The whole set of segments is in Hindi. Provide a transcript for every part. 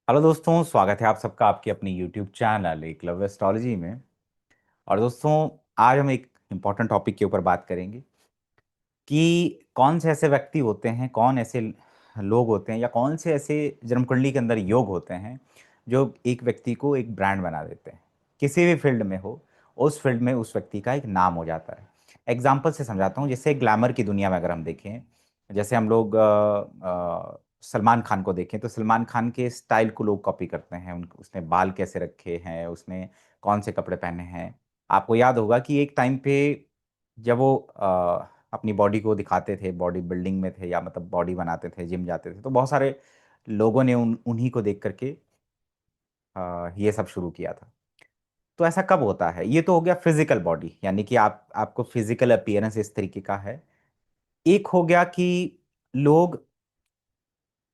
हेलो दोस्तों, स्वागत है आप सबका आपके अपने YouTube चैनल एकलव्य एस्ट्रोलॉजी में। और दोस्तों, आज हम एक इम्पॉर्टेंट टॉपिक के ऊपर बात करेंगे कि कौन से ऐसे व्यक्ति होते हैं, कौन ऐसे लोग होते हैं या कौन से ऐसे जन्म कुंडली के अंदर योग होते हैं जो एक व्यक्ति को एक ब्रांड बना देते हैं। किसी भी फील्ड में हो, उस फील्ड में उस व्यक्ति का एक नाम हो जाता है। एग्जाम्पल से समझाता हूँ। जैसे ग्लैमर की दुनिया में अगर हम देखें, जैसे हम लोग सलमान खान को देखें तो सलमान खान के स्टाइल को लोग कॉपी करते हैं। उसने बाल कैसे रखे हैं, उसने कौन से कपड़े पहने हैं। आपको याद होगा कि एक टाइम पे जब वो अपनी बॉडी को दिखाते थे, बॉडी बिल्डिंग में थे या मतलब बॉडी बनाते थे, जिम जाते थे, तो बहुत सारे लोगों ने उन्हीं को देख करके ये सब शुरू किया था। तो ऐसा कब होता है? ये तो हो गया फिजिकल बॉडी, यानी कि आपको फिजिकल अपीयरेंस इस तरीके का है। एक हो गया कि लोग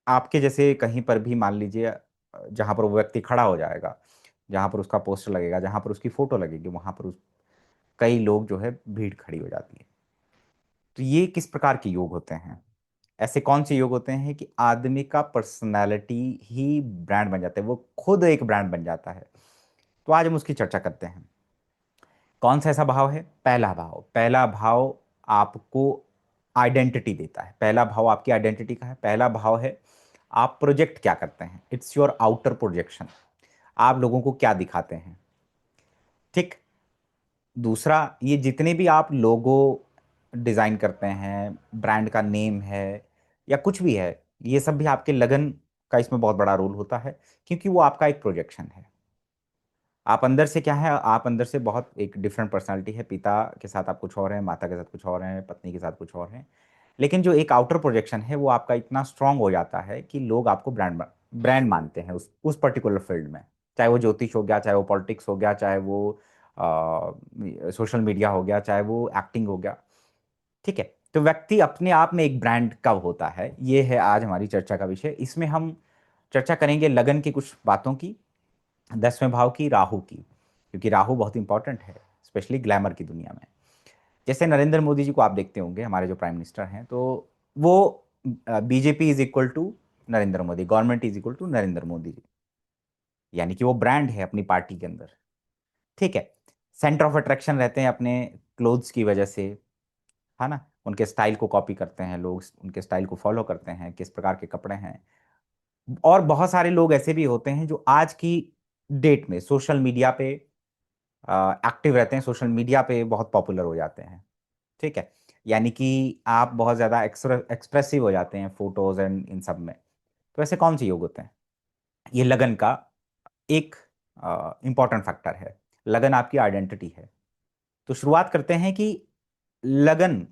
आपके जैसे कहीं पर भी मान लीजिए जहां पर वो व्यक्ति खड़ा हो जाएगा, जहां पर उसका पोस्टर लगेगा, जहां पर उसकी फोटो लगेगी, वहां पर कई लोग जो है भीड़ खड़ी हो जाती है। तो ये किस प्रकार के योग होते हैं? ऐसे कौन से योग होते हैं कि आदमी का पर्सनालिटी ही ब्रांड बन जाता है, वो खुद एक ब्रांड बन जाता है। तो आज हम उसकी चर्चा करते हैं। कौन सा ऐसा भाव है? पहला भाव। पहला भाव आपको आइडेंटिटी देता है। पहला भाव आपकी आइडेंटिटी का है। पहला भाव है आप प्रोजेक्ट क्या करते हैं। It's your outer projection. आप लोगों को क्या दिखाते हैं। ठीक। दूसरा, ये जितने भी आप लोगो डिजाइन करते हैं, ब्रांड का नेम है या कुछ भी है, ये सब भी आपके लगन का इसमें बहुत बड़ा रोल होता है, क्योंकि वो आपका एक प्रोजेक्शन है। आप अंदर से क्या है? आप अंदर से बहुत एक डिफरेंट पर्सनालिटी है। पिता के साथ आप कुछ और हैं, माता के साथ कुछ और हैं, पत्नी के साथ कुछ और हैं। लेकिन जो एक आउटर प्रोजेक्शन है वो आपका इतना स्ट्रांग हो जाता है कि लोग आपको ब्रांड ब्रांड मानते हैं उस पर्टिकुलर फील्ड में। चाहे वो ज्योतिष हो गया, चाहे वो पॉलिटिक्स हो गया, चाहे वो सोशल मीडिया हो गया, चाहे वो एक्टिंग हो गया। ठीक है। तो व्यक्ति अपने आप में एक ब्रांड कब होता है, ये है आज हमारी चर्चा का विषय। इसमें हम चर्चा करेंगे लगन की कुछ बातों की, 10वें भाव की, राहु की, क्योंकि राहु बहुत इंपॉर्टेंट है स्पेशली ग्लैमर की दुनिया में। जैसे नरेंद्र मोदी जी को आप देखते होंगे, हमारे जो प्राइम मिनिस्टर हैं, तो वो BJP is equal to Narendra Modi, government is equal to Narendra Modi ji. यानी कि वो ब्रांड है अपनी पार्टी के अंदर। ठीक है। सेंटर ऑफ अट्रैक्शन रहते हैं अपने क्लोथ्स की वजह से, है ना। उनके स्टाइल को कॉपी करते हैं लोग, उनके स्टाइल को फॉलो करते हैं, किस प्रकार के कपड़े हैं। और बहुत सारे लोग ऐसे भी होते हैं जो आज की डेट में सोशल मीडिया पे एक्टिव रहते हैं, सोशल मीडिया पे बहुत पॉपुलर हो जाते हैं। ठीक है। यानी कि आप बहुत ज़्यादा एक्सप्रेसिव हो जाते हैं फोटोज एंड इन सब में। तो ऐसे कौन से योग होते हैं? ये लगन का एक इंपॉर्टेंट फैक्टर है। लगन आपकी आइडेंटिटी है। तो शुरुआत करते हैं कि लगन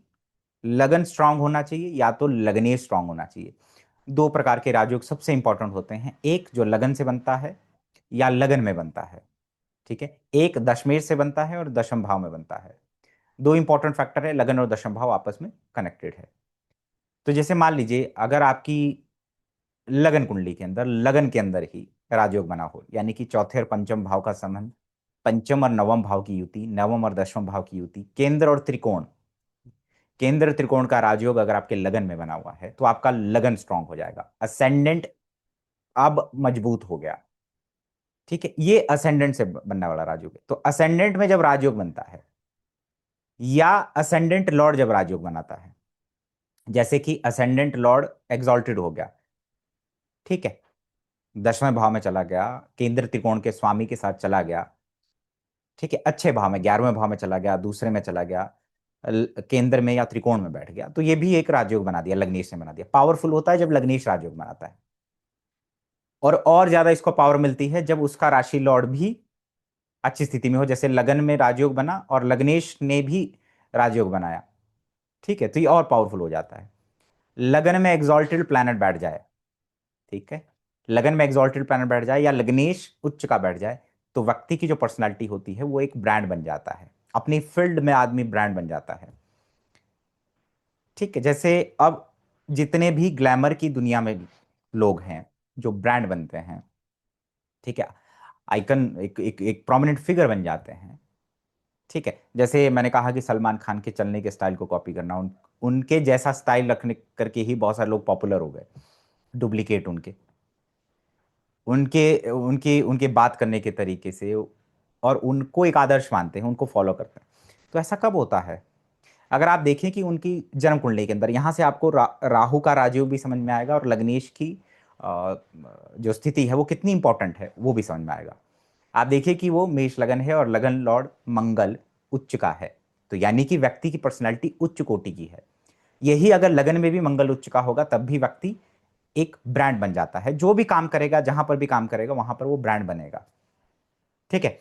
लगन स्ट्रांग होना चाहिए या तो लगनेश स्ट्रांग होना चाहिए। दो प्रकार के राजयोग सबसे इंपॉर्टेंट होते हैं, एक जो लगन से बनता है या लगन में बनता है। ठीक है। एक दशमेश से बनता है और दशम भाव में बनता है। दो इंपॉर्टेंट फैक्टर है, लगन और दशम भाव आपस में कनेक्टेड है। तो जैसे मान लीजिए अगर आपकी लगन कुंडली के अंदर, लगन के अंदर ही राजयोग बना हो, यानी कि चौथे और पंचम भाव का संबंध, पंचम और नवम भाव की युति, नवम और दसवें भाव की युति, केंद्र और त्रिकोण, केंद्र त्रिकोण का राजयोग अगर आपके लगन में बना हुआ है तो आपका लगन स्ट्रांग हो जाएगा। असेंडेंट अब मजबूत हो गया। ठीक है। ये असेंडेंट से बनने वाला राजयोग है। तो असेंडेंट में जब राजयोग बनता है या असेंडेंट लॉर्ड जब राजयोग बनाता है, जैसे कि असेंडेंट लॉर्ड एग्जॉल्टेड हो गया, ठीक है, 10वें भाव में चला गया, केंद्र त्रिकोण के स्वामी के साथ चला गया, ठीक है, अच्छे भाव में 11वें भाव में चला गया, दूसरे में चला गया, केंद्र में या त्रिकोण में बैठ गया, तो ये भी एक राजयोग बना दिया, लग्नेश ने बना दिया। पावरफुल होता है जब लग्नेश राजयोग बनाता है। और ज्यादा इसको पावर मिलती है जब उसका राशि लॉर्ड भी अच्छी स्थिति में हो, जैसे लगन में राजयोग बना और लग्नेश ने भी राजयोग बनाया। ठीक है। तो ये और पावरफुल हो जाता है। लगन में एग्जॉल्टेड प्लैनेट बैठ जाए, ठीक है, लगन में एग्जॉल्टेड प्लैनेट बैठ जाए या लग्नेश उच्च का बैठ जाए, तो व्यक्ति की जो पर्सनालिटी होती है वो एक ब्रांड बन जाता है। अपनी फील्ड में आदमी ब्रांड बन जाता है। ठीक है। जैसे अब जितने भी ग्लैमर की दुनिया में लोग हैं जो ब्रांड बनते हैं, ठीक है, आइकन, एक प्रोमिनेंट फिगर बन जाते हैं। ठीक है। जैसे मैंने कहा कि सलमान खान के चलने के स्टाइल को कॉपी करना, उनके जैसा स्टाइल रखने करके ही बहुत सारे लोग पॉपुलर हो गए, डुप्लीकेट उनके। उनके उनकी उनके बात करने के तरीके से, और उनको एक आदर्श मानते हैं, उनको फॉलो करते हैं। तो ऐसा कब होता है? अगर आप देखें कि उनकी जन्म कुंडली के अंदर, यहाँ से आपको राहु का राजयोग भी समझ में आएगा, और लग्नेश की अ, जो स्थिति है वो कितनी इंपॉर्टेंट है वो भी समझ में आएगा। आप देखिए कि वो मेष लगन है, और लगन लॉर्ड मंगल उच्च का है। तो यानी कि व्यक्ति की पर्सनैलिटी उच्च कोटि की है। यही अगर लगन में भी मंगल उच्च का होगा, तब भी व्यक्ति एक ब्रांड बन जाता है। जो भी काम करेगा, जहां पर भी काम करेगा, वहां पर वो ब्रांड बनेगा। ठीक है।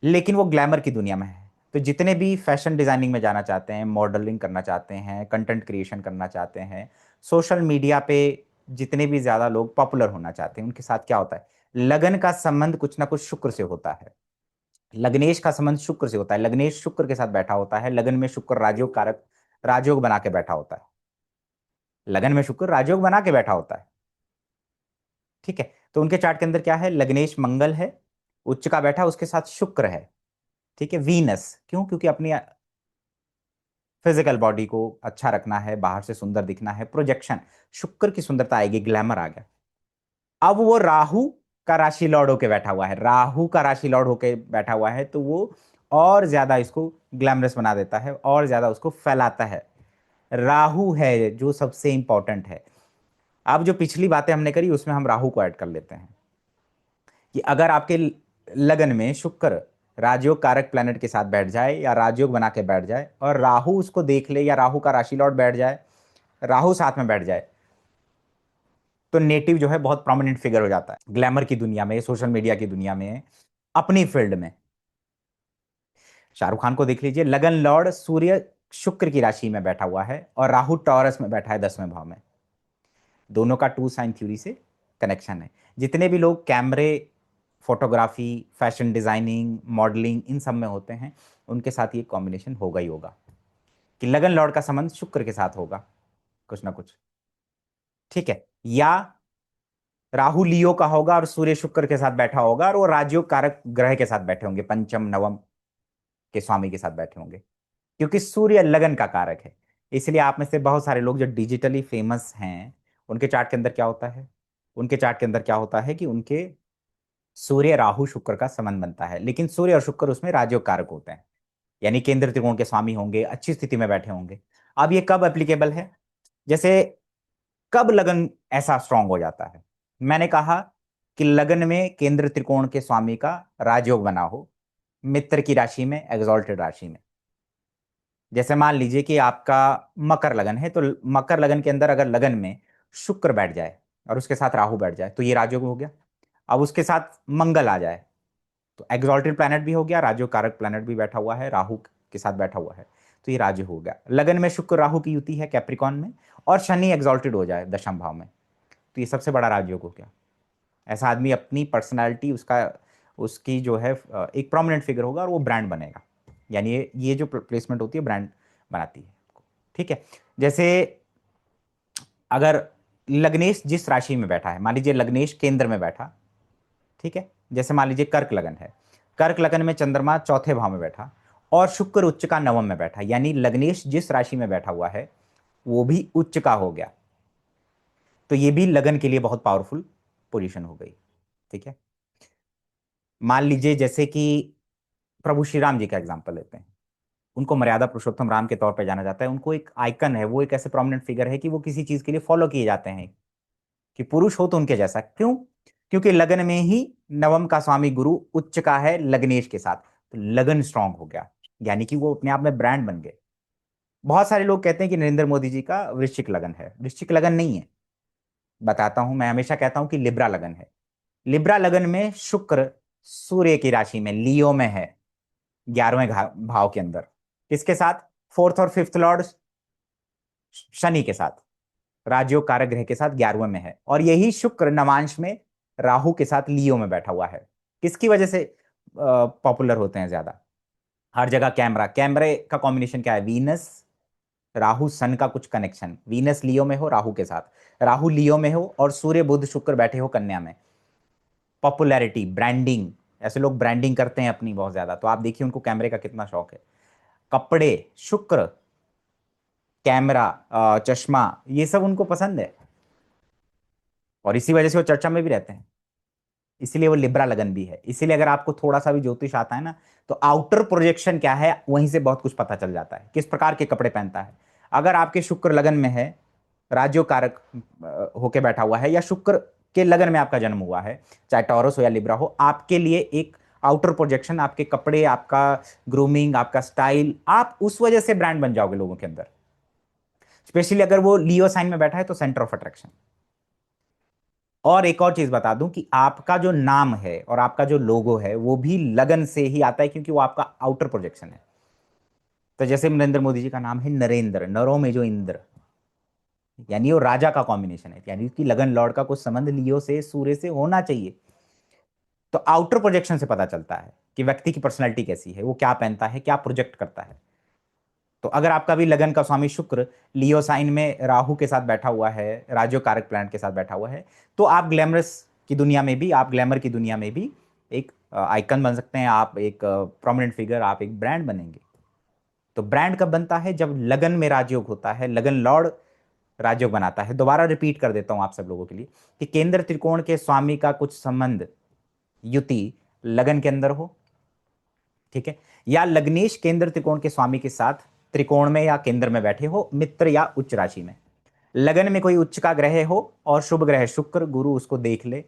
लेकिन वो ग्लैमर की दुनिया में है। तो जितने भी फैशन डिजाइनिंग में जाना चाहते हैं, मॉडलिंग करना चाहते हैं, कंटेंट क्रिएशन करना चाहते हैं, सोशल मीडिया पे जितने भी ज्यादा लोग पॉपुलर होना चाहते हैं, उनके साथ क्या होता है? लगन का संबंध कुछ ना कुछ शुक्र से होता है। लग्नेश का संबंध शुक्र से होता है। लग्नेश शुक्र के साथ बैठा होता है। लगन में शुक्र राजयोग कारक, राजयोग बना के बैठा होता है। लगन में शुक्र राजयोग बना के बैठा होता है। ठीक है। तो उनके चार्ट के अंदर क्या है? लग्नेश मंगल है, उच्च का बैठा, उसके साथ शुक्र है। ठीक है। वीनस, क्यों? क्योंकि अपनी फिजिकल बॉडी को अच्छा रखना है, बाहर से सुंदर दिखना है, प्रोजेक्शन, शुक्र की सुंदरता आएगी, ग्लैमर आ गया। अब वो राहु का राशि लॉर्ड होके बैठा हुआ है। राहु का राशि लॉर्ड होके बैठा हुआ है, तो वो और ज्यादा इसको ग्लैमरस बना देता है, और ज्यादा उसको फैलाता है। राहु है जो सबसे इंपॉर्टेंट है। अब जो पिछली बातें हमने करी, उसमें हम राहु को ऐड कर लेते हैं कि अगर आपके लगन में शुक्र राजयोग कारक प्लैनेट के साथ बैठ जाए, या राजयोग बना के बैठ जाए, और राहु उसको देख ले, या राहु का राशि लॉर्ड बैठ जाए, राहु साथ में बैठ जाए, तो नेटिव जो है बहुत प्रोमिनेंट फिगर हो जाता है ग्लैमर की दुनिया में, सोशल मीडिया की दुनिया में, अपनी फील्ड में। शाहरुख खान को देख लीजिए, लगन लॉर्ड सूर्य शुक्र की राशि में बैठा हुआ है, और राहु टॉरस में बैठा है 10वें भाव में। दोनों का टू साइन थ्योरी से कनेक्शन है। जितने भी लोग कैमरे, फोटोग्राफी, फैशन डिजाइनिंग, मॉडलिंग, इन सब में होते हैं, उनके साथ ये कॉम्बिनेशन होगा ही होगा कि लगन लॉर्ड का संबंध शुक्र के साथ होगा कुछ ना कुछ। ठीक है। या राहु लियो का होगा, और सूर्य शुक्र के साथ बैठा होगा, और वो राजयोग कारक ग्रह के साथ बैठे होंगे, पंचम नवम के स्वामी के साथ बैठे होंगे, क्योंकि सूर्य लगन का कारक है। इसलिए आप में से बहुत सारे लोग जो डिजिटली फेमस हैं, उनके चार्ट के अंदर क्या होता है? उनके चार्ट के अंदर क्या होता है कि उनके सूर्य राहु शुक्र का संबंध बनता है, लेकिन सूर्य और शुक्र उसमें राजयोग कारक होते हैं, यानी केंद्र त्रिकोण के स्वामी होंगे, अच्छी स्थिति में बैठे होंगे। अब ये कब एप्लीकेबल है? जैसे कब लगन ऐसा स्ट्रांग हो जाता है? मैंने कहा कि लगन में केंद्र त्रिकोण के स्वामी का राजयोग बना हो, मित्र की राशि में, एग्जॉल्टेड राशि में। जैसे मान लीजिए कि आपका मकर लगन है, तो मकर लगन के अंदर अगर लगन में शुक्र बैठ जाए, और उसके साथ राहु बैठ जाए, तो ये राजयोग हो गया। अब उसके साथ मंगल आ जाए, तो एग्जॉल्टेड प्लैनेट भी हो गया, राजयोग कारक प्लैनेट भी बैठा हुआ है, राहु के साथ बैठा हुआ है, तो ये राजयोग हो गया। लगन में शुक्र राहु की युति है कैप्रिकॉन में, और शनि एग्जॉल्टेड हो जाए 10वें भाव में, तो ये सबसे बड़ा राजयोग हो गया। ऐसा आदमी अपनी पर्सनालिटी, उसका, उसकी जो है एक प्रोमिनेंट फिगर होगा, और वो ब्रांड बनेगा। यानी ये जो प्लेसमेंट होती है, ब्रांड बनाती है। ठीक है। जैसे अगर लग्नेश जिस राशि में बैठा है, मान लीजिए लग्नेश केंद्र में बैठा, ठीक है, जैसे मान लीजिए कर्क लगन है, कर्क लगन में चंद्रमा चौथे भाव में बैठा, और शुक्र उच्च का नवम में बैठा, यानी लग्नेश जिस राशि में बैठा हुआ है वो भी उच्च का हो गया, तो ये भी लगन के लिए बहुत पावरफुल पोजीशन हो गई। ठीक है। मान लीजिए जैसे कि प्रभु श्री राम जी का एग्जांपल लेते हैं। उनको मर्यादा पुरुषोत्तम राम के तौर पर जाना जाता है। उनको एक आइकन है, वो एक ऐसे प्रोमिनेंट फिगर है कि वो किसी चीज के लिए फॉलो किए जाते हैं, कि पुरुष हो तो उनके जैसा। क्यों? क्योंकि लगन में ही नवम का स्वामी गुरु उच्च का है लगनेश के साथ, तो लगन स्ट्रांग हो गया, यानी कि वो अपने आप में ब्रांड बन गए। बहुत सारे लोग कहते हैं कि नरेंद्र मोदी जी का वृश्चिक लगन है। वृश्चिक लगन नहीं है, बताता हूं। मैं हमेशा कहता हूं कि लिब्रा लगन है। लिब्रा लगन में शुक्र सूर्य की राशि में, लियो में है, 11वें भाव के अंदर, किसके साथ? फोर्थ और फिफ्थ लॉर्ड शनि के साथ, राजयोग कारक ग्रह के साथ 11वें में है। और यही शुक्र नवांश में राहु के साथ लियो में बैठा हुआ है। किसकी वजह से पॉपुलर होते हैं ज्यादा? हर जगह कैमरा, कैमरे का कॉम्बिनेशन क्या है? वीनस राहु सन का कुछ कनेक्शन, वीनस लियो में हो राहु के साथ, राहु लियो में हो, और सूर्य बुध शुक्र बैठे हो कन्या में, पॉपुलैरिटी, ब्रांडिंग। ऐसे लोग ब्रांडिंग करते हैं अपनी बहुत ज्यादा, तो आप देखिए उनको कैमरे का कितना शौक है। कपड़े, शुक्र, कैमरा, चश्मा, ये सब उनको पसंद है, और इसी वजह से वो चर्चा में भी रहते हैं। इसीलिए वो लिब्रा लगन भी है। इसीलिए अगर आपको थोड़ा सा भी ज्योतिष आता है ना, तो आउटर प्रोजेक्शन क्या है वहीं से बहुत कुछ पता चल जाता है, किस प्रकार के कपड़े पहनता है। अगर आपके शुक्र लगन में है, राजयोग कारक होके बैठा हुआ है, या शुक्र के लगन में आपका जन्म हुआ है, चाहे टॉरस हो या लिब्रा हो, आपके लिए एक आउटर प्रोजेक्शन, आपके कपड़े, आपका ग्रूमिंग, आपका स्टाइल, आप उस वजह से ब्रांड बन जाओगे लोगों के अंदर। स्पेशली अगर वो लियो साइन में बैठा है तो सेंटर ऑफ अट्रैक्शन। और एक और चीज बता दूं कि आपका जो नाम है और आपका जो लोगो है वो भी लगन से ही आता है, क्योंकि वो आपका आउटर प्रोजेक्शन है। तो जैसे नरेंद्र मोदी जी का नाम है नरेंद्र, नरों में जो इंद्र, यानी वो राजा का कॉम्बिनेशन है, यानी कि लगन लॉर्ड का कुछ संबंध लियो से, सूर्य से होना चाहिए। तो आउटर प्रोजेक्शन से पता चलता है कि व्यक्ति की पर्सनैलिटी कैसी है, वो क्या पहनता है, क्या प्रोजेक्ट करता है। तो अगर आपका भी लगन का स्वामी शुक्र लियो साइन में राहु के साथ बैठा हुआ है, राजयोग कारक प्लैनेट के साथ बैठा हुआ है, तो आप ग्लैमरस की दुनिया में भी, आप ग्लैमर की दुनिया में भी एक आइकन बन सकते हैं, आप एक प्रोमिनेंट फिगर, आप एक ब्रांड बनेंगे। तो ब्रांड कब बनता है? जब लगन में राजयोग होता है, लगन लॉर्ड राजयोग बनाता है। दोबारा रिपीट कर देता हूं आप सब लोगों के लिए कि केंद्र त्रिकोण के स्वामी का कुछ संबंध, युति लगन के अंदर हो, ठीक है, या लग्नेश केंद्र त्रिकोण के स्वामी के साथ त्रिकोण में या केंद्र में बैठे हो, मित्र या उच्च राशि में, लगन में कोई उच्च का ग्रह हो और शुभ ग्रह शुक्र गुरु उसको देख ले,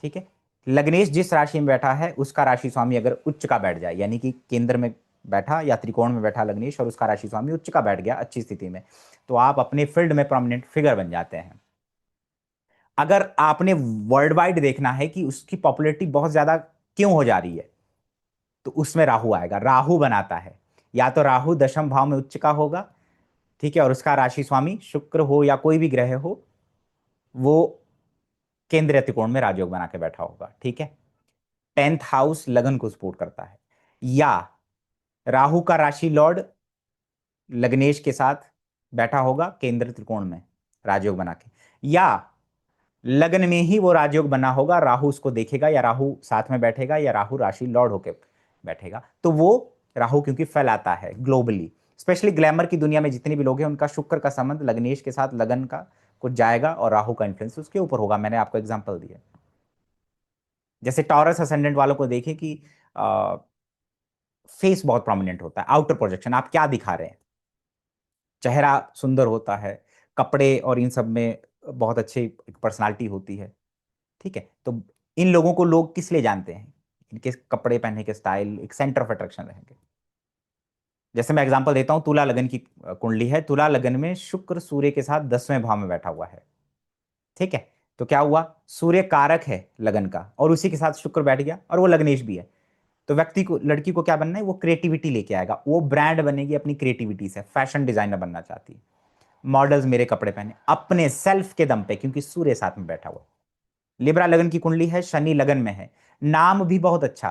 ठीक है। लग्नेश जिस राशि में बैठा है उसका राशि स्वामी अगर उच्च का बैठ जाए, यानी कि केंद्र में बैठा या त्रिकोण में बैठा लग्नेश और उसका राशि स्वामी उच्च का बैठ गया अच्छी स्थिति में, तो आप अपने फील्ड में प्रोमिनेंट फिगर बन जाते हैं। अगर आपने वर्ल्ड वाइड देखना है कि उसकी पॉपुलैरिटी बहुत ज्यादा क्यों हो जा रही है, तो उसमें राहु आएगा, राहु बनाता है। या तो राहु दशम भाव में उच्च का होगा, ठीक है, और उसका राशि स्वामी शुक्र हो या कोई भी ग्रह हो, वो केंद्रीय त्रिकोण में राजयोग बना के बैठा होगा, ठीक है। 10th हाउस लगन को सपोर्ट करता है। या राहु का राशि लॉर्ड लग्नेश के साथ बैठा होगा केंद्र त्रिकोण में राजयोग बना के, या लग्न में ही वो राजयोग बना होगा, राहु उसको देखेगा, या राहु साथ में बैठेगा, या राहु राशि लॉर्ड होके बैठेगा। तो वो राहु क्योंकि फैलाता है ग्लोबली, स्पेशली ग्लैमर की दुनिया में जितने भी लोग हैं उनका शुक्र का संबंध लग्नेश के साथ लगन का कुछ जाएगा और राहु का इन्फ्लुएंस उसके ऊपर होगा। मैंने आपको एग्जांपल दिया, जैसे टॉरस असेंडेंट वालों को देखें कि फेस बहुत प्रोमिनेंट होता है, आउटर प्रोजेक्शन, आप क्या दिखा रहे हैं, चेहरा सुंदर होता है, कपड़े और इन सब में बहुत अच्छी पर्सनालिटी होती है, ठीक है। तो इन लोगों को लोग किस लिए जानते हैं? इनके कपड़े पहनने के स्टाइल एक सेंटर ऑफ अट्रैक्शन रहेंगे। जैसे मैं एग्जांपल देता हूं, तुला लगन की कुंडली है, तुला लगन में शुक्र सूर्य के साथ 10वें भाव में बैठा हुआ है, ठीक है। तो क्या हुआ, सूर्य कारक है लगन का और उसी के साथ शुक्र बैठ गया और वो लग्नेश भी है। तो व्यक्ति को, लड़की को क्या बनना है, वो क्रिएटिविटी लेके आएगा, वो ब्रांड बनेगी अपनी क्रिएटिविटी से, फैशन डिजाइनर बनना चाहती है, मॉडल्स मेरे कपड़े पहने अपने सेल्फ के दम पे, क्योंकि सूर्य साथ में बैठा हुआ। लिब्रा लगन की कुंडली है, शनि लगन में है, नाम भी बहुत अच्छा,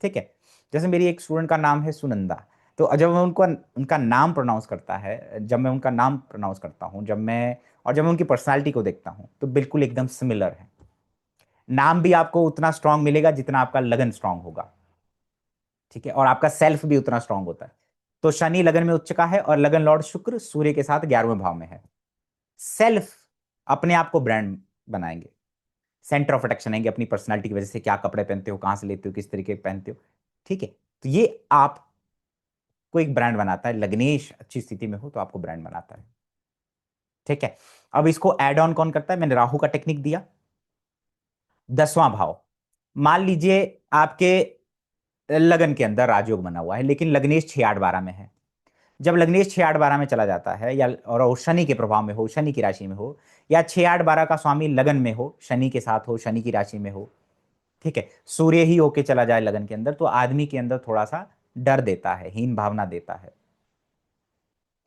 ठीक है। जैसे मेरी एक स्टूडेंट का नाम है सुनंदा, तो जब मैं उनको उनका नाम प्रोनाउंस करता है, जब मैं उनका नाम प्रोनाउंस करता हूं, जब मैं उनकी पर्सनालिटी को देखता हूं, तो बिल्कुल एकदम सिमिलर है। नाम भी आपको उतना स्ट्रांग मिलेगा जितना आपका लगन स्ट्रांग होगा, ठीक है, और आपका सेल्फ भी उतना स्ट्रांग होता है। तो शनि लगन में उच्च का है और लगन लॉर्ड शुक्र सूर्य के साथ 11वें भाव में है। सेल्फ, अपने आप को ब्रांड बनाएंगे, सेंटर ऑफ अट्रैक्शन आएंगे अपनी पर्सनालिटी की वजह से, क्या कपड़े पहनते हो, कहां से लेते हो, किस तरीके के पहनते हो, ठीक है। तो ये आपको एक ब्रांड बनाता है, लग्नेश अच्छी स्थिति में हो तो आपको ब्रांड बनाता है, ठीक है। अब इसको एड ऑन कौन करता है? मैंने राहु का टेक्निक दिया, 10वां भाव। मान लीजिए आपके लगन के अंदर राजयोग बना हुआ है, लेकिन लग्नेश 6 8 12 में है। जब लग्नेश 6 8 12 में चला जाता है, या और वो शनि के प्रभाव में हो, शनि की राशि में हो, या 6 8 12 का स्वामी लगन में हो, शनि के साथ हो, शनि की राशि में हो, ठीक है, सूर्य ही होके चला जाए लगन के अंदर, तो आदमी के अंदर थोड़ा सा डर देता है, हीन भावना देता है,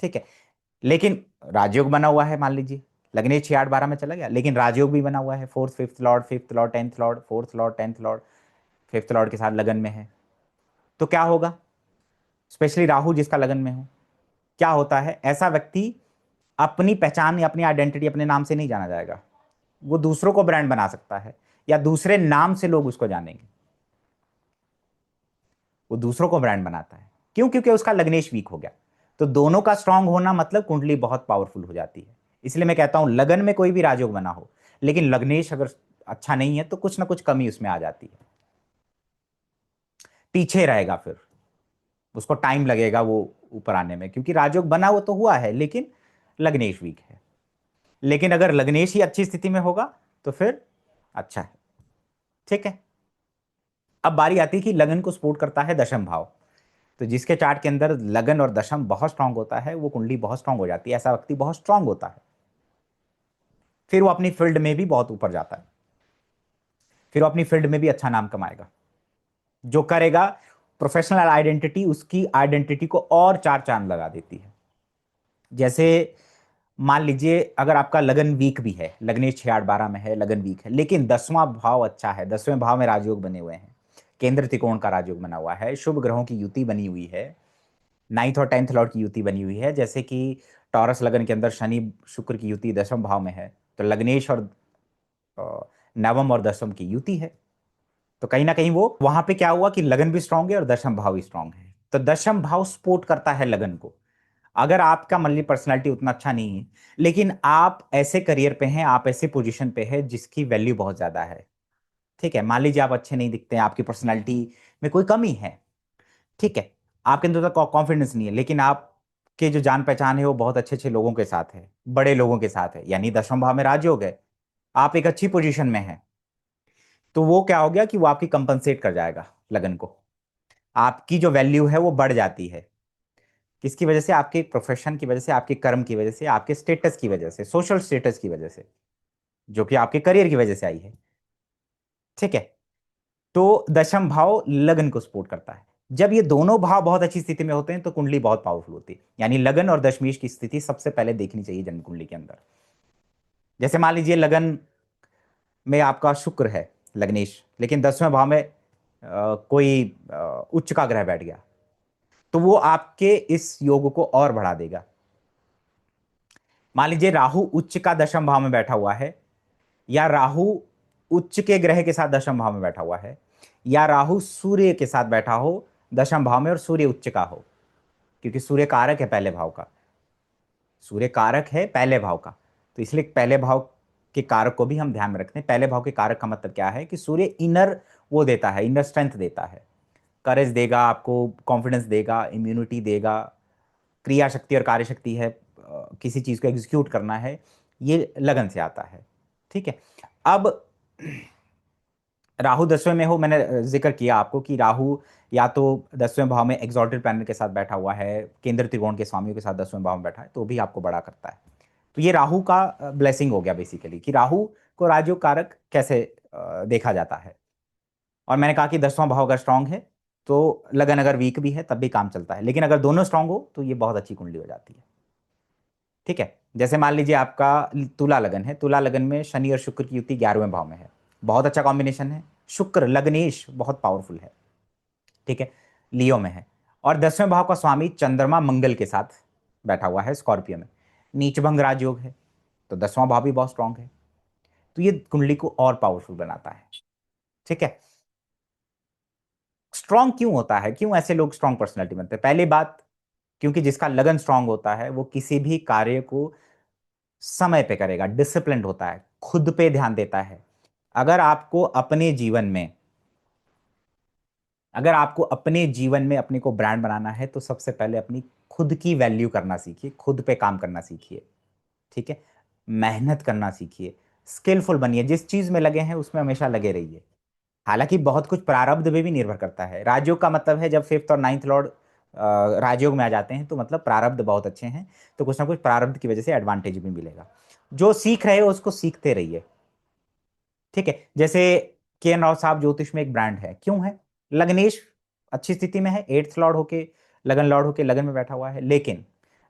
ठीक है। लेकिन राजयोग बना हुआ है, मान लीजिए लग्नेश 6 8 12 में चला गया, लेकिन राजयोग भी बना हुआ है, fourth fifth Lord, fifth Lord, 10th Lord, fourth Lord, 10th Lord, fifth Lord के साथ लगन में है। तो क्या होगा, स्पेशली राहु जिसका लगन में हो, क्या होता है, ऐसा व्यक्ति अपनी पहचान या अपनी आइडेंटिटी अपने नाम से नहीं जाना जाएगा, वो दूसरों को ब्रांड बना सकता है, या दूसरे नाम से लोग उसको जानेंगे। वो दूसरों को ब्रांड बनाता है, क्यों? क्योंकि उसका लग्नेश वीक हो गया। तो दोनों का स्ट्रांग होना मतलब कुंडली बहुत पावरफुल हो जाती है। इसलिए मैं कहता हूं लगन में कोई भी राजयोग बना हो, लेकिन लग्नेश अगर अच्छा नहीं है तो कुछ ना कुछ कमी उसमें आ जाती है, पीछे रहेगा, फिर उसको टाइम लगेगा वो ऊपर आने में, क्योंकि राजयोग बना वो तो हुआ है लेकिन लग्नेश वीक है। लेकिन अगर लग्नेश ही अच्छी स्थिति में होगा तो फिर अच्छा है। ठीक है, अब बारी आती है कि लगन को सपोर्ट करता है दशम भाव। तो जिसके चार्ट के अंदर लगन और दशम बहुत स्ट्रांग होता है, वो कुंडली बहुत स्ट्रांग हो जाती है, ऐसा व्यक्ति बहुत स्ट्रांग होता है। फिर वो अपनी फील्ड में भी बहुत ऊपर जाता है, फिर वो अपनी फील्ड में भी अच्छा नाम कमाएगा, जो करेगा प्रोफेशनल आइडेंटिटी उसकी आइडेंटिटी को और चार चांद लगा देती है। जैसे मान लीजिए अगर आपका लगन वीक भी है, लग्नेश 6 8 12 में है, लगन वीक है, लेकिन 10वां भाव अच्छा है, 10वें भाव में राजयोग बने हुए हैं, केंद्र त्रिकोण का राजयोग बना हुआ है, शुभ ग्रहों की युति बनी हुई है, नाइन्थ और टेंथ लॉर्ड की युति बनी हुई है, जैसे कि टॉरस लगन के अंदर शनि शुक्र की युति 10वें भाव में है, तो लग्नेश और नवम और 10वें की युति है। तो कहीं ना कहीं वो वहां पे क्या हुआ कि लगन भी स्ट्रांग है और दशम भाव भी स्ट्रांग है, तो दशम भाव सपोर्ट करता है लगन को। अगर आपका मल्ली पर्सनालिटी उतना अच्छा नहीं है, लेकिन आप ऐसे करियर पे हैं, आप ऐसे पोजीशन पे हैं जिसकी वैल्यू बहुत ज्यादा है, ठीक है, मान लीजिए आप अच्छे नहीं दिखते हैं, आपकी पर्सनालिटी में कोई कमी है, ठीक है, आपके अंदर तो कॉन्फिडेंस नहीं है, लेकिन आपके जो जान पहचान है वो बहुत अच्छे अच्छे लोगों के साथ है, बड़े लोगों के साथ है, यानी दशम भाव में राजयोग है, आप एक अच्छी पोजीशन में हैं, तो वो क्या हो गया कि वो आपकी कंपनसेट कर जाएगा लगन को, आपकी जो वैल्यू है वो बढ़ जाती है। किसकी वजह से? आपके प्रोफेशन की वजह से, आपके कर्म की वजह से, आपके स्टेटस की वजह से, सोशल स्टेटस की वजह से, जो कि आपके करियर की वजह से आई है। ठीक है, तो दशम भाव लगन को सपोर्ट करता है। जब ये दोनों भाव बहुत अच्छी स्थिति में होते हैं तो कुंडली बहुत पावरफुल होती है, यानी लगन और दशमेश की स्थिति सबसे पहले देखनी चाहिए जन्म कुंडली के अंदर। जैसे मान लीजिए लगन में आपका शुक्र है, लग्नेश, लेकिन 10वें भाव में कोई उच्च का ग्रह बैठ गया, तो वो आपके इस योग को और बढ़ा देगा। मान लीजिए राहु उच्च का दशम भाव में बैठा हुआ है, या राहु उच्च के ग्रह के साथ दशम भाव में बैठा हुआ है, या राहु सूर्य के साथ बैठा हो दशम भाव में और सूर्य उच्च का हो, क्योंकि सूर्य कारक है पहले भाव का, सूर्य कारक है पहले भाव का, तो इसलिए पहले भाव के कारक को भी हम ध्यान में रखते हैं। पहले भाव के कारक का मतलब क्या है कि सूर्य इनर वो देता है, इनर स्ट्रेंथ देता है, करेज देगा आपको, कॉन्फिडेंस देगा, इम्यूनिटी देगा, क्रिया शक्ति और कार्य शक्ति है, किसी चीज को एग्जीक्यूट करना है, ये लगन से आता है। ठीक है, अब राहु 10वें में हो, मैंने जिक्र किया आपको कि राहु या तो 10वें भाव में एग्जॉल्टेड प्लैनेट के साथ बैठा हुआ है, केंद्र त्रिकोण के स्वामियों के साथ 10वें भाव में बैठा है, तो भी आपको बड़ा करता है। तो ये राहु का ब्लेसिंग हो गया बेसिकली, कि राहु को राजयोग कारक कैसे देखा जाता है। और मैंने कहा कि 10वां भाव अगर स्ट्रांग है तो लगन अगर वीक भी है तब भी काम चलता है, लेकिन अगर दोनों स्ट्रांग हो तो ये बहुत अच्छी कुंडली हो जाती है। ठीक है, जैसे मान लीजिए आपका तुला लगन है, तुला लगन में शनि और शुक्र की युति 11वें भाव में है, बहुत अच्छा कॉम्बिनेशन है, शुक्र लग्नेश बहुत पावरफुल है। ठीक है, लियो में है, और 10वें भाव का स्वामी चंद्रमा मंगल के साथ बैठा हुआ है स्कॉर्पियो में, नीचभंग राजयोग है, तो 10वां भाव भी बहुत स्ट्रांग है, तो ये कुंडली को और पावरफुल बनाता है। ठीक है, स्ट्रांग क्यों होता है, क्यों ऐसे लोग स्ट्रांग पर्सनैलिटी बनते हैं? पहली बात, क्योंकि जिसका लगन स्ट्रांग होता है वो किसी भी कार्य को समय पे करेगा, डिसिप्लिन्ड होता है, खुद पे ध्यान देता है। अगर आपको अपने जीवन में अगर आपको अपने जीवन में अपने को ब्रांड बनाना है तो सबसे पहले अपनी खुद की वैल्यू करना सीखिए, खुद पे काम करना सीखिए। ठीक है, मेहनत करना सीखिए, स्किलफुल बनिए, जिस चीज में लगे हैं उसमें हमेशा लगे रहिए। हालांकि बहुत कुछ प्रारब्ध पे भी निर्भर करता है, राजयोग का मतलब है जब फिफ्थ और नाइन्थ लॉर्ड राजयोग में आ जाते हैं तो मतलब प्रारब्ध बहुत अच्छे हैं, तो कुछ ना कुछ प्रारब्ध की वजह से एडवांटेज भी मिलेगा। जो सीख रहे हो उसको सीखते रहिए। ठीक है, जैसे के एन राव साहब ज्योतिष में एक ब्रांड है, क्यों है? लग्नेश अच्छी स्थिति में है, एट्थ लॉर्ड होके, लगन लॉर्ड होके लगन में बैठा हुआ है, लेकिन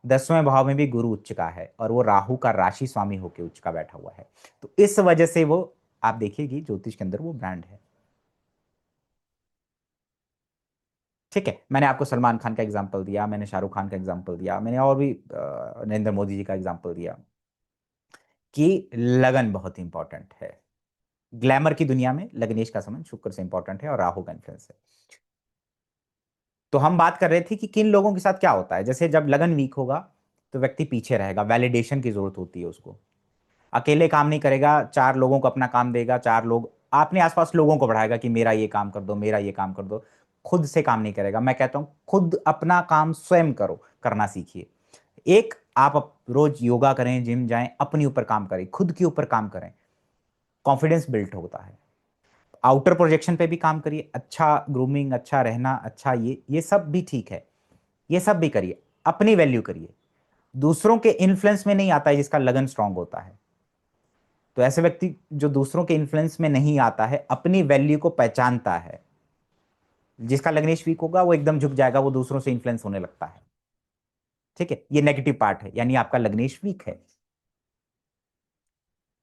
10वें भाव में भी गुरु उच्च का है और वो राहु का राशि स्वामी होके उच्च का बैठा हुआ है, तो इस वजह से वो, आप देखिएगी ज्योतिष के अंदर वो ब्रांड है। ठीक है, मैंने आपको सलमान खान का एग्जाम्पल दिया, मैंने शाहरुख खान का एग्जाम्पल दिया, मैंने और भी नरेंद्र मोदी जी का एग्जाम्पल दिया, कि लगन बहुत इंपॉर्टेंट है। ग्लैमर की दुनिया में लग्नेश का संबंध शुक्र से इंपॉर्टेंट है और राहु का इन्फ्लुएंस है। तो हम बात कर रहे थे कि किन लोगों के साथ क्या होता है, जैसे जब लगन वीक होगा तो व्यक्ति पीछे रहेगा, वैलिडेशन की जरूरत होती है उसको, अकेले काम नहीं करेगा, चार लोगों को अपना काम देगा, चार लोग अपने आसपास लोगों को बढ़ाएगा कि मेरा ये काम कर दो, मेरा ये काम कर दो। खुद से काम नहीं करेगा। मैं कहता हूं खुद अपना काम स्वयं करो, करना सीखिए। एक आप रोज योगा करें, जिम जाएं, अपने ऊपर काम करें, खुद के ऊपर काम करें, कॉन्फिडेंस बिल्ड होता है। आउटर प्रोजेक्शन पे भी काम करिए, अच्छा ग्रूमिंग, अच्छा रहना, अच्छा ये सब भी ठीक है, ये सब भी करिए। अपनी वैल्यू करिए। दूसरों के इन्फ्लुएंस में नहीं आता है जिसका लगन स्ट्रांग होता है। तो ऐसे व्यक्ति जो दूसरों के इन्फ्लुएंस में नहीं आता है, अपनी वैल्यू को पहचानता है, जिसका लग्नेश वीक होगा वो एकदम झुक जाएगा, वो दूसरों से इन्फ्लुएंस होने लगता है। ठीक है, ये नेगेटिव पार्ट है, यानी आपका लग्नेश वीक है,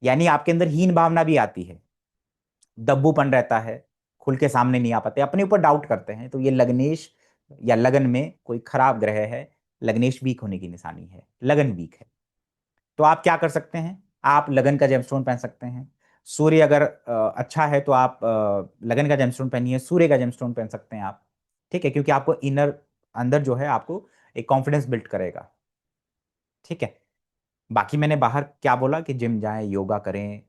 यानी आपके अंदर हीन भावना भी आती है, दब्बूपन रहता है, खुल के सामने नहीं आ पाते, अपने ऊपर डाउट करते हैं। तो ये लग्नेश या लगन में कोई खराब ग्रह है, लग्नेश वीक होने की निशानी है, लगन वीक है। तो आप क्या कर सकते हैं? आप लगन का जेमस्टोन पहन सकते हैं। सूर्य अगर अच्छा है तो आप लगन का जेमस्टोन पहनिए, सूर्य का जेमस्टोन पहन सकते हैं आप। ठीक है, क्योंकि आपको इनर अंदर जो है आपको एक कॉन्फिडेंस बिल्ड करेगा। ठीक है। बाकी मैंने बाहर क्या बोला कि जिम जाएं, योगा करें,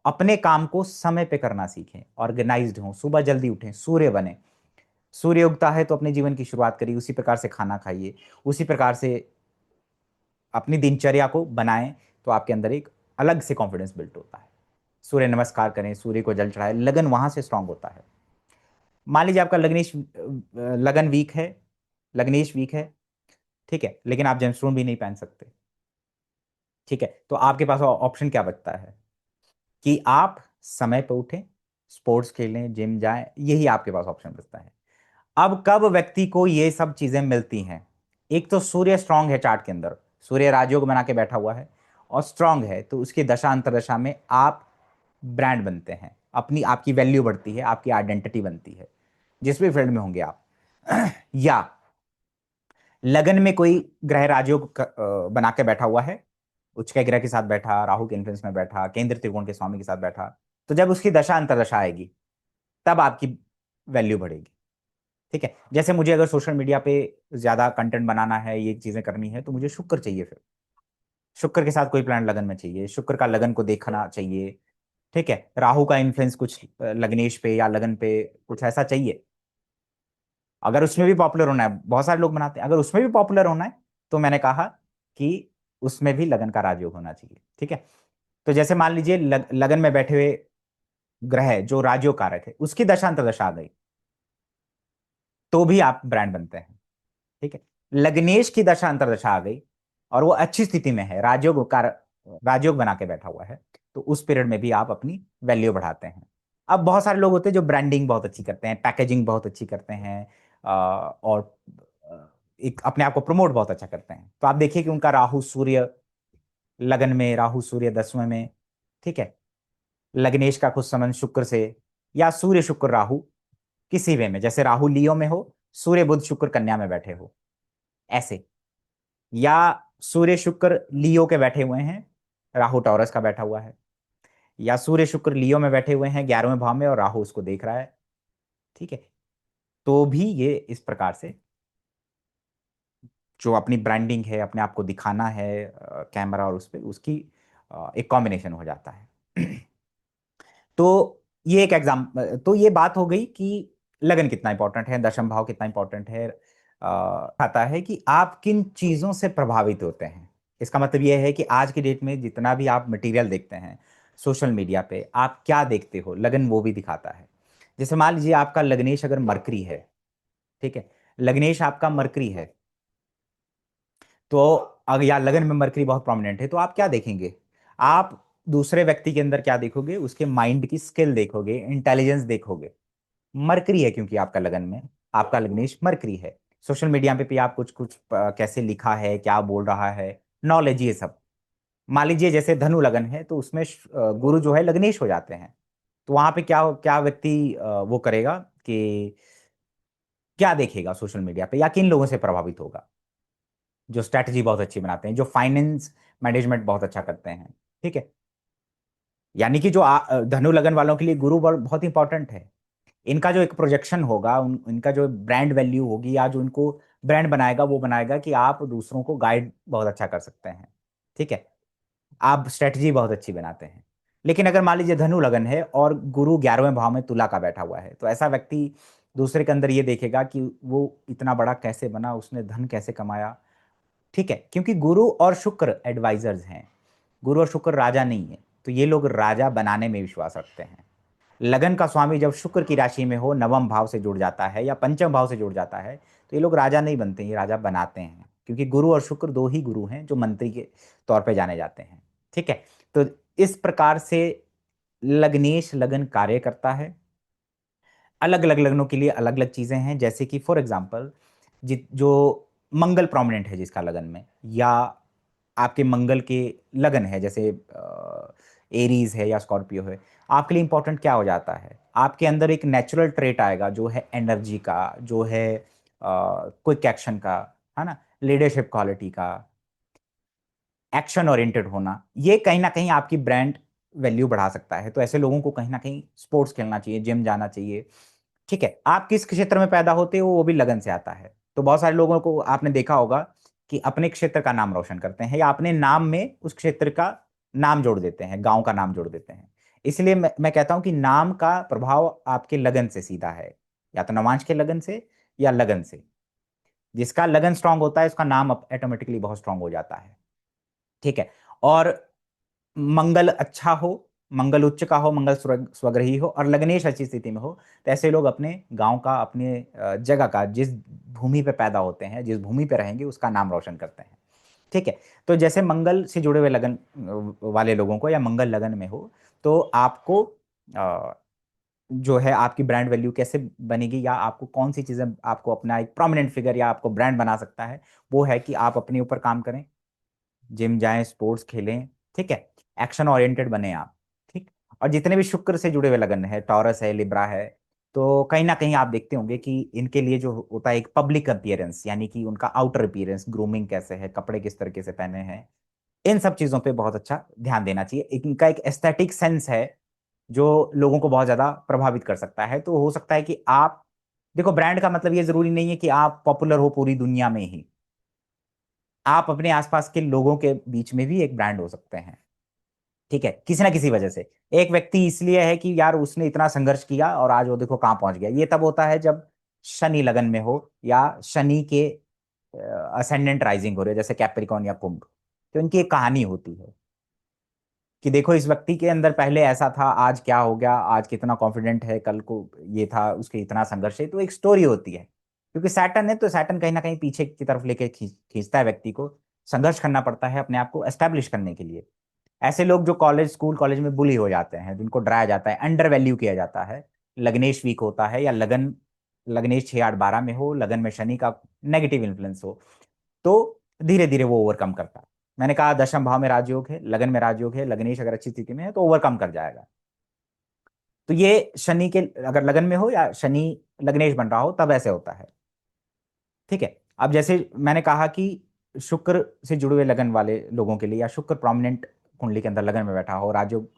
अपने काम को समय पे करना सीखें, ऑर्गेनाइज्ड हों, सुबह जल्दी उठें, सूर्य बने। सूर्य उगता है तो अपने जीवन की शुरुआत करिए, उसी प्रकार से खाना खाइए, उसी प्रकार से अपनी दिनचर्या को बनाएं। तो आपके अंदर एक अलग से कॉन्फिडेंस बिल्ड होता है। सूर्य नमस्कार करें, सूर्य को जल चढ़ाएं, लगन वहां से स्ट्रांग होता है। मान लीजिए आपका लग्नेश लगन वीक है, लग्नेश वीक है, ठीक है, लेकिन आप जेमस्टोन भी नहीं पहन सकते। ठीक है, तो आपके पास ऑप्शन क्या बचता है कि आप समय पर उठें, स्पोर्ट्स खेलें, जिम जाएं, यही आपके पास ऑप्शन बचता है। अब कब व्यक्ति को ये सब चीजें मिलती हैं? एक तो सूर्य स्ट्रांग है चार्ट के अंदर, सूर्य राजयोग बना के बैठा हुआ है और स्ट्रांग है, तो उसकी दशा अंतरदशा में आप ब्रांड बनते हैं, अपनी आपकी वैल्यू बढ़ती है, आपकी आइडेंटिटी बनती है, जिस भी फील्ड में होंगे आप। या लगन में कोई ग्रह राजयोग बना के बैठा हुआ है, उच्च के ग्रह के साथ बैठा, राहु के इन्फ्लुएंस में बैठा, केंद्र त्रिकोण के स्वामी के साथ बैठा, तो जब उसकी दशा अंतरदशा आएगी तब आपकी वैल्यू बढ़ेगी। ठीक है, जैसे मुझे अगर सोशल मीडिया पे ज्यादा कंटेंट बनाना है, ये चीजें करनी है, तो मुझे शुक्र चाहिए, फिर शुक्र के साथ कोई प्लान लगन में चाहिए, शुक्र का लगन को देखना चाहिए। ठीक है, राहु का इन्फ्लुएंस कुछ लग्नेश पे या लगन पे कुछ ऐसा चाहिए। अगर उसमें भी पॉपुलर होना है, बहुत सारे लोग बनाते हैं, अगर उसमें भी पॉपुलर होना है तो मैंने कहा कि उसमें भी लगन का राजयोग होना चाहिए। ठीक है, तो जैसे मान लीजिए लगन में बैठे हुए ग्रह जो राजयोग कारक है उसकी दशांतर दशा आ गई, तो भी आप ब्रांड बनते हैं। ठीक है, लग्नेश की दशा अंतरदशा आ गई और वो अच्छी स्थिति में है, राजयोग बना के बैठा हुआ है, तो उस पीरियड में भी आप अपनी वैल्यू बढ़ाते हैं। अब बहुत सारे लोग होते हैं जो ब्रांडिंग बहुत अच्छी करते हैं, पैकेजिंग बहुत अच्छी करते हैं, और एक अपने आप को प्रमोट बहुत अच्छा करते हैं। तो आप देखिए कि उनका राहु सूर्य लगन में, राहु सूर्य 10वें में। ठीक है, लग्नेश का कुछ संबंध शुक्र से, या सूर्य शुक्र राहु किसी वे में, जैसे राहु लियो में हो, सूर्य बुध शुक्र कन्या में बैठे हो, ऐसे। या सूर्य शुक्र लियो के बैठे हुए हैं, राहु टॉरस का बैठा हुआ है। या सूर्य शुक्र लियो में बैठे हुए हैं 11वें भाव में और राहु उसको देख रहा है। ठीक है, तो भी ये इस प्रकार से जो अपनी ब्रांडिंग है, अपने आप को दिखाना है कैमरा और उस पे उसकी एक कॉम्बिनेशन हो जाता है। तो ये एक एग्जाम, तो ये बात हो गई कि लगन कितना इंपॉर्टेंट है, दशम भाव कितना इंपॉर्टेंट है। आता है कि आप किन चीजों से प्रभावित होते हैं। इसका मतलब यह है कि आज की डेट में जितना भी आप मटेरियल देखते हैं सोशल मीडिया पे, आप क्या देखते हो, लगन वो भी दिखाता है। जैसे मान लीजिए आपका लग्नेश अगर मरकरी है, ठीक है, लग्नेश आपका मरकरी है, तो अगर या लगन में मरकरी बहुत प्रोमिनेंट है, तो आप क्या देखेंगे? आप दूसरे व्यक्ति के अंदर क्या देखोगे? उसके माइंड की स्किल देखोगे, इंटेलिजेंस देखोगे। मरकरी है क्योंकि आपका लगन में, आपका लग्नेश मरकरी है। सोशल मीडिया पे भी आप कुछ कुछ कैसे लिखा है, क्या बोल रहा है, नॉलेज, ये सब। मान लीजिए जैसे धनु लगन है तो उसमें गुरु जो है लग्नेश हो जाते हैं, तो वहां पे क्या क्या व्यक्ति वो करेगा कि क्या देखेगा सोशल मीडिया पे, या किन लोगों से प्रभावित होगा? जो स्ट्रैटेजी बहुत अच्छी बनाते हैं, जो फाइनेंस मैनेजमेंट बहुत अच्छा करते हैं। ठीक है, यानी कि जो धनु लगन वालों के लिए गुरु बहुत इंपॉर्टेंट है। इनका जो एक प्रोजेक्शन होगा, इनका जो ब्रांड वैल्यू होगी, या जो इनको ब्रांड बनाएगा, वो बनाएगा कि आप दूसरों को गाइड बहुत अच्छा कर सकते हैं। ठीक है, आप स्ट्रेटजी बहुत अच्छी बनाते हैं। लेकिन अगर मान लीजिए धनु लगन है और गुरु 11वें भाव में तुला का बैठा हुआ है, तो ऐसा व्यक्ति दूसरे के अंदर ये देखेगा कि वो इतना बड़ा कैसे बना, उसने धन कैसे कमाया। ठीक है, क्योंकि गुरु और शुक्र एडवाइजर्स हैं, गुरु और शुक्र राजा नहीं है, तो ये लोग राजा बनाने में विश्वास रखते हैं। लगन का स्वामी जब शुक्र की राशि में हो, नवम भाव से जुड़ जाता है या पंचम भाव से जुड़ जाता है, तो ये लोग राजा नहीं बनते, ये राजा बनाते हैं, क्योंकि गुरु और शुक्र दो ही गुरु हैं जो मंत्री के तौर पे जाने जाते हैं। ठीक है, तो इस प्रकार से लग्नेश लगन कार्य करता है। अलग अलग लग्नों के लिए अलग अलग चीजें हैं, जैसे कि फॉर एग्जाम्पल जो मंगल प्रोमिनेंट है जिसका लगन में, या आपके मंगल के लगन है, जैसे एरीज है या स्कॉर्पियो है, आपके लिए इंपॉर्टेंट क्या हो जाता है, आपके अंदर एक नेचुरल ट्रेट आएगा जो है एनर्जी का, जो है क्विक एक्शन का, है ना, लीडरशिप क्वालिटी का, एक्शन ओरिएंटेड होना। ये कहीं ना कहीं आपकी ब्रांड वैल्यू बढ़ा सकता है। तो ऐसे लोगों को कहीं ना कहीं स्पोर्ट्स खेलना चाहिए, जिम जाना चाहिए। ठीक है, आप किस क्षेत्र में पैदा होते हो वो भी लगन से आता है। तो बहुत सारे लोगों को आपने देखा होगा कि अपने क्षेत्र का नाम रोशन करते हैं या अपने नाम में उस क्षेत्र का नाम जोड़ देते हैं, गांव का नाम जोड़ देते हैं। इसलिए मैं कहता हूं कि नाम का प्रभाव आपके लगन से सीधा है, या तो नवांश के लगन से या लगन से। जिसका लगन स्ट्रांग होता है उसका नाम ऑटोमेटिकली बहुत स्ट्रांग हो जाता है। ठीक है, और मंगल अच्छा हो, मंगल उच्च का हो, मंगल स्वग्रही हो और लग्नेश अच्छी स्थिति में हो, तो ऐसे लोग अपने गांव का, अपने जगह का, जिस भूमि पे पैदा होते हैं, जिस भूमि पे रहेंगे, उसका नाम रोशन करते हैं। ठीक है, तो जैसे मंगल से जुड़े हुए लगन वाले लोगों को, या मंगल लगन में हो, तो आपको जो है आपकी ब्रांड वैल्यू कैसे बनेगी, या आपको कौन सी चीजें आपको अपना एक प्रोमिनेंट फिगर या आपको ब्रांड बना सकता है, वो है कि आप अपने ऊपर काम करें, जिम जाएं, स्पोर्ट्स खेलें। ठीक है, एक्शन ओरिएंटेड बने आप। ठीक, और जितने भी शुक्र से जुड़े हुए लगन है, टॉरस है, लिब्रा है, तो कहीं ना कहीं आप देखते होंगे कि इनके लिए जो होता है एक पब्लिक अपीयरेंस, यानी कि उनका आउटर अपीयरेंस, ग्रूमिंग कैसे है, कपड़े किस तरीके से पहने हैं, इन सब चीजों पे बहुत अच्छा ध्यान देना चाहिए। इनका एक एस्थेटिक सेंस है जो लोगों को बहुत ज्यादा प्रभावित कर सकता है। तो हो सकता है कि आप देखो, ब्रांड का मतलब ये जरूरी नहीं है कि आप पॉपुलर हो पूरी दुनिया में ही, आप अपने आसपास के लोगों के बीच में भी एक ब्रांड हो सकते हैं। ठीक है, किसी ना किसी वजह से एक व्यक्ति इसलिए है कि यार उसने इतना संघर्ष किया और आज वो देखो कहाँ पहुंच गया। ये तब होता है जब शनि लगन में हो, या शनि के असेंडेंट राइजिंग हो रहे हो, जैसे कैप्रिकॉन या कुंभ। तो इनकी एक कहानी होती है कि देखो इस व्यक्ति के अंदर पहले ऐसा था, आज क्या हो गया, आज कितना कॉन्फिडेंट है, कल को ये था, उसके इतना संघर्ष है। तो एक स्टोरी होती है, क्योंकि सैटर्न है, तो सैटर्न कहीं ना कहीं पीछे की तरफ लेके खींचता है व्यक्ति को। संघर्ष करना पड़ता है अपने आप को एस्टेब्लिश करने के लिए। ऐसे लोग जो स्कूल कॉलेज में बुली हो जाते हैं, जिनको डराया जाता है, अंडर वैल्यू किया जाता है, लग्नेश वीक होता है, या लगन लग्नेश 6 8 12 में हो, लगन में शनि का नेगेटिव इन्फ्लुएंस हो, तो धीरे धीरे वो ओवरकम करता है। मैंने कहा दशम भाव में राजयोग है, लगन में राजयोग है, लग्नेश अगर अच्छी स्थिति में है तो ओवरकम कर जाएगा। तो ये शनि के अगर लगन में हो या शनि लग्नेश बन रहा हो तब ऐसे होता है। ठीक है, अब जैसे मैंने कहा कि शुक्र से जुड़े हुए लगन वाले लोगों के लिए, या शुक्र प्रोमिनेंट कुंडली के अंदर लगन में बैठा हो, राजयोग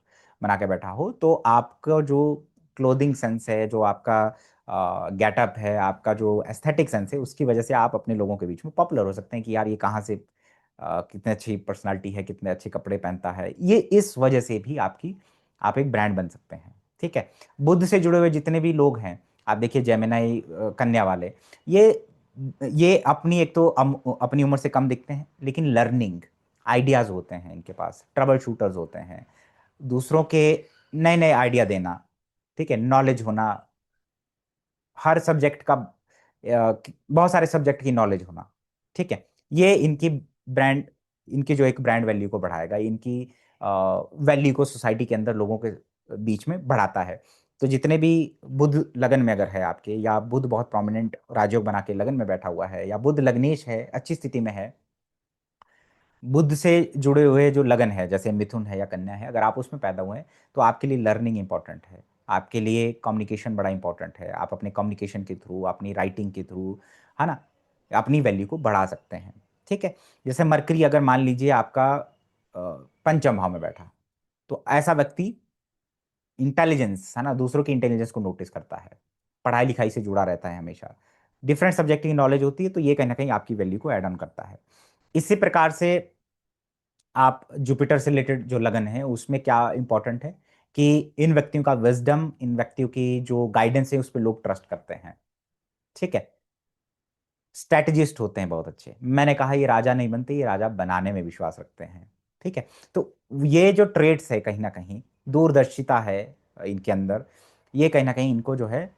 बना के बैठा हो, तो आपका जो क्लोथिंग सेंस है, जो आपका गेटअप है, आपका जो एस्थेटिक सेंस है, उसकी वजह से आप अपने लोगों के बीच में पॉपुलर हो सकते हैं कि यार ये कहाँ से कितनी अच्छी पर्सनालिटी है, कितने अच्छे कपड़े पहनता है। ये इस वजह से भी आप एक ब्रांड बन सकते हैं। ठीक है, बुद्ध से जुड़े हुए जितने भी लोग हैं, आप देखिए जेमिनाई कन्या वाले, ये ये अपनी एक तो अपनी उम्र से कम दिखते हैं, लेकिन लर्निंग आइडियाज होते हैं इनके पास, ट्रबल शूटर्स होते हैं, दूसरों के नए नए आइडिया देना, ठीक है, नॉलेज होना, हर सब्जेक्ट का बहुत सारे सब्जेक्ट की नॉलेज होना। ठीक है, ये इनकी ब्रांड, इनकी जो एक ब्रांड वैल्यू को बढ़ाएगा, इनकी वैल्यू को सोसाइटी के अंदर लोगों के बीच में बढ़ाता है। तो जितने भी बुध लगन में अगर है आपके, या बुध बहुत प्रोमिनेंट राजयोग बना के लगन में बैठा हुआ है, या बुध लग्नेश है, अच्छी स्थिति में है, बुद्ध से जुड़े हुए जो लगन है, जैसे मिथुन है या कन्या है, अगर आप उसमें पैदा हुए हैं, तो आपके लिए लर्निंग इंपॉर्टेंट है, आपके लिए कम्युनिकेशन बड़ा इंपॉर्टेंट है। आप अपने कम्युनिकेशन के थ्रू, अपनी राइटिंग के थ्रू, है ना, अपनी वैल्यू को बढ़ा सकते हैं। ठीक है, जैसे मरकरी अगर मान लीजिए आपका पंचम भाव में बैठा, तो ऐसा व्यक्ति इंटेलिजेंस, है ना, दूसरों की इंटेलिजेंस को नोटिस करता है, पढ़ाई लिखाई से जुड़ा रहता है हमेशा, डिफरेंट सब्जेक्ट की नॉलेज होती है, तो ये कहीं ना कहीं आपकी वैल्यू को ऐड ऑन करता है। इसी प्रकार से आप जुपिटर से रिलेटेड जो लगन है उसमें क्या इंपॉर्टेंट है कि इन व्यक्तियों का विजडम, इन व्यक्तियों की जो गाइडेंस है उस पर लोग ट्रस्ट करते हैं। ठीक है। स्ट्रेटजिस्ट होते हैं बहुत अच्छे। मैंने कहा ये राजा नहीं बनते, ये राजा बनाने में विश्वास रखते हैं। ठीक है। तो ये जो ट्रेड्स है कहीं ना कहीं, दूरदर्शिता है इनके अंदर, ये कहीं ना कहीं इनको जो है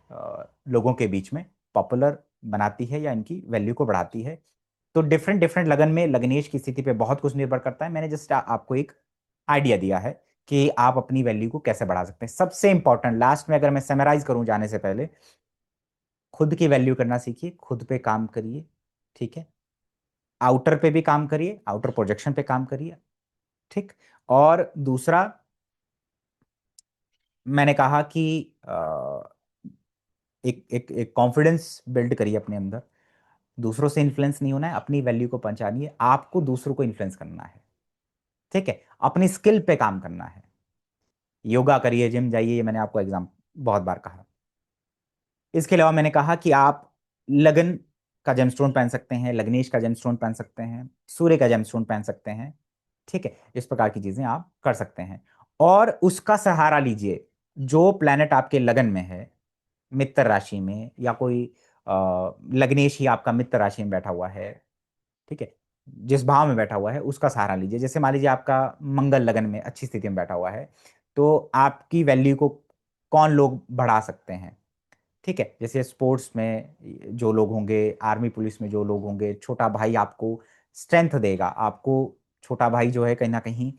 लोगों के बीच में पॉपुलर बनाती है या इनकी वैल्यू को बढ़ाती है। तो डिफरेंट डिफरेंट लगन में लग्नेश की स्थिति पे बहुत कुछ निर्भर करता है। मैंने जस्ट आपको एक आइडिया दिया है कि आप अपनी वैल्यू को कैसे बढ़ा सकते हैं। सबसे इंपॉर्टेंट लास्ट में अगर मैं समराइज करूं जाने से पहले, खुद की वैल्यू करना सीखिए, खुद पे काम करिए। ठीक है। आउटर पे भी काम करिए, आउटर प्रोजेक्शन पे काम करिए। ठीक। और दूसरा, मैंने कहा कि एक एक एक कॉन्फिडेंस बिल्ड करिए अपने अंदर। दूसरों से इन्फ्लुएंस नहीं होना है, अपनी वैल्यू को पहचानिए, आपको दूसरों को इन्फ्लुएंस करना है। ठीक है। अपनी स्किल पे काम करना है। योगा करिए, जिम जाइए, ये मैंने आपको एग्जाम बहुत बार कहा। इसके अलावा मैंने कहा कि आप लगन का जेमस्टोन पहन सकते हैं, लग्नेश का जेमस्टोन पहन सकते हैं, सूर्य का जेमस्टोन पहन सकते हैं। ठीक है। इस प्रकार की चीजें आप कर सकते हैं। और उसका सहारा लीजिए जो प्लेनेट आपके लगन में है, मित्र राशि में, या कोई लग्नेश ही आपका मित्र राशि में बैठा हुआ है। ठीक है। जिस भाव में बैठा हुआ है उसका सहारा लीजिए। जैसे मान लीजिए आपका मंगल लगन में अच्छी स्थिति में बैठा हुआ है, तो आपकी वैल्यू को कौन लोग बढ़ा सकते हैं। ठीक है। जैसे स्पोर्ट्स में जो लोग होंगे, आर्मी पुलिस में जो लोग होंगे, छोटा भाई आपको स्ट्रेंथ देगा। आपको छोटा भाई जो है कहीं ना कहीं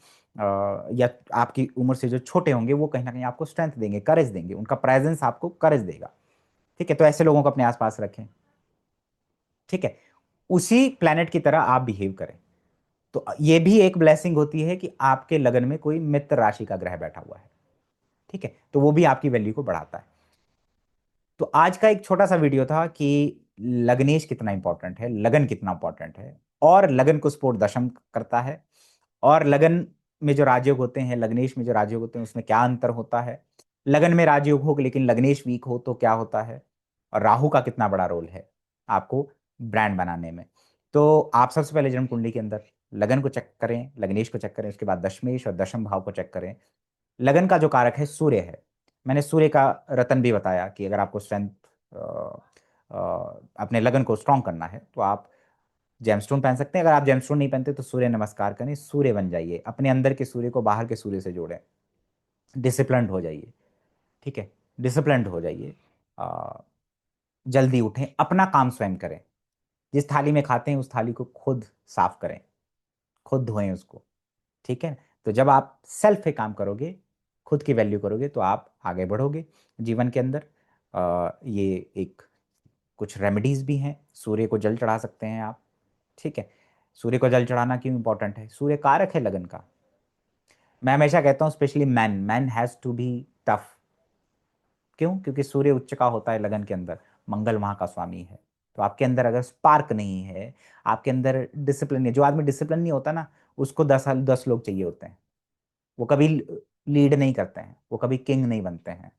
या आपकी उम्र से जो छोटे होंगे वो कहीं ना कहीं आपको स्ट्रेंथ देंगे, करेज देंगे, उनका प्रेजेंस आपको करेज देगा। ठीक है। तो ऐसे लोगों को अपने आसपास रखें। ठीक है। उसी प्लेनेट की तरह आप बिहेव करें। तो ये भी एक ब्लेसिंग होती है कि आपके लगन में कोई मित्र राशि का ग्रह बैठा हुआ है। ठीक है। तो वो भी आपकी वैल्यू को बढ़ाता है। तो आज का एक छोटा सा वीडियो था कि लग्नेश कितना इंपॉर्टेंट है, लगन कितना इंपॉर्टेंट है, और लगन को सपोर्ट दशम करता है, और लगन में जो राजयोग होते हैं, लग्नेश में जो राजयोग होते हैं, उसमें क्या अंतर होता है। लगन में राजयोग हो लेकिन लग्नेश वीक हो तो क्या होता है, और राहु का कितना बड़ा रोल है आपको ब्रांड बनाने में। तो आप सबसे पहले जन्म कुंडली के अंदर लगन को चेक करें, लग्नेश को चेक करें, उसके बाद दशमेश और दशम भाव को चेक करें। लगन का जो कारक है सूर्य है। मैंने सूर्य का रतन भी बताया कि अगर आपको स्ट्रेंथ, अपने लगन को स्ट्रांग करना है तो आप जेमस्टोन पहन सकते हैं। अगर आप जेमस्टोन नहीं पहनते तो सूर्य नमस्कार करें, सूर्य बन जाइए, अपने अंदर के सूर्य को बाहर के सूर्य से जोड़ें, डिसिप्लिन्ड हो जाइए। ठीक है। डिसिप्लिन्ड हो जाइए। अ, जल्दी उठें, अपना काम स्वयं करें। जिस थाली में खाते हैं उस थाली को खुद साफ करें, खुद धोएं उसको। ठीक है। तो जब आप सेल्फ पे काम करोगे, खुद की वैल्यू करोगे, तो आप आगे बढ़ोगे जीवन के अंदर। ये एक कुछ रेमेडीज भी हैं। सूर्य को जल चढ़ा सकते हैं आप। ठीक है। सूर्य को जल चढ़ाना क्यों इंपॉर्टेंट है? सूर्य कारक है लगन का। मैं हमेशा कहता हूँ specially man, man has to be tough. क्यों? क्योंकि सूर्य उच्च का होता है लगन के अंदर, मंगल वहां का स्वामी है। तो आपके अंदर अगर स्पार्क नहीं है, आपके अंदर डिसिप्लिन नहीं है, जो आदमी डिसिप्लिन नहीं होता ना, उसको 10 लोग चाहिए होते हैं। वो कभी लीड नहीं करते हैं, वो कभी किंग नहीं बनते हैं।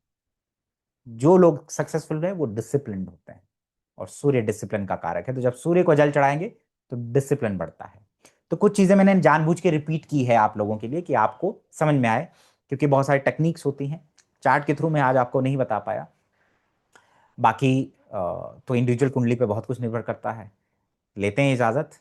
जो लोग सक्सेसफुल रहे वो डिसिप्लिन होते हैं, और सूर्य डिसिप्लिन का कारक है। तो जब सूर्य को जल चढ़ाएंगे तो डिसिप्लिन बढ़ता है। तो कुछ चीजें मैंने जानबूझ के रिपीट की है आप लोगों के लिए कि आपको समझ में आए, क्योंकि बहुत सारी टेक्निक्स होती हैं। चार्ट के थ्रू मैं आज आपको नहीं बता पाया। बाकी तो इंडिविजुअल कुंडली पे बहुत कुछ निर्भर करता है। लेते हैं इजाजत।